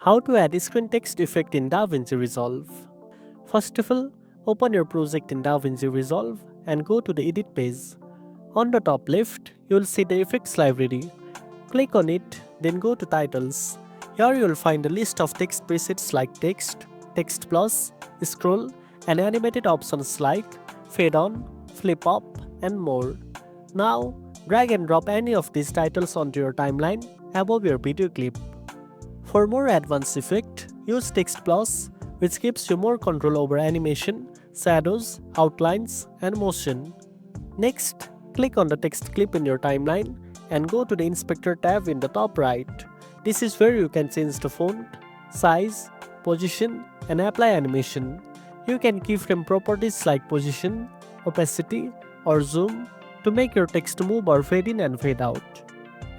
How to add a screen text effect in DaVinci Resolve. First of all, open your project in DaVinci Resolve and go to the edit page. On the top left, you will see the effects library. Click on it, then go to titles. Here you will find a list of text presets like text, text plus, scroll, and animated options like fade on, flip up, and more. Now, drag and drop any of these titles onto your timeline above your video clip. For more advanced effect, use Text Plus, which gives you more control over animation, shadows, outlines, and motion. Next, click on the text clip in your timeline and go to the Inspector tab in the top right. This is where you can change the font, size, position, and apply animation. You can keyframe properties like position, opacity, or zoom to make your text move or fade in and fade out.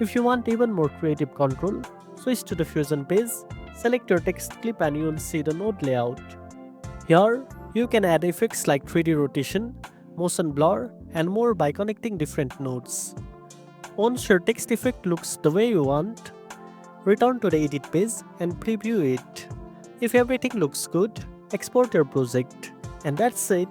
If you want even more creative control, switch to the Fusion page, select your text clip and you will see the node layout. Here, you can add effects like 3D rotation, motion blur, and more by connecting different nodes. Once your text effect looks the way you want, return to the edit page and preview it. If everything looks good, export your project. And that's it.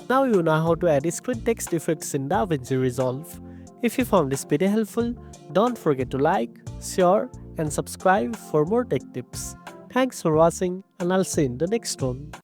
Now you know how to add screen text effects in DaVinci Resolve. If you found this video helpful, don't forget to like, share, and subscribe for more tech tips. Thanks for watching, and I'll see you in the next one.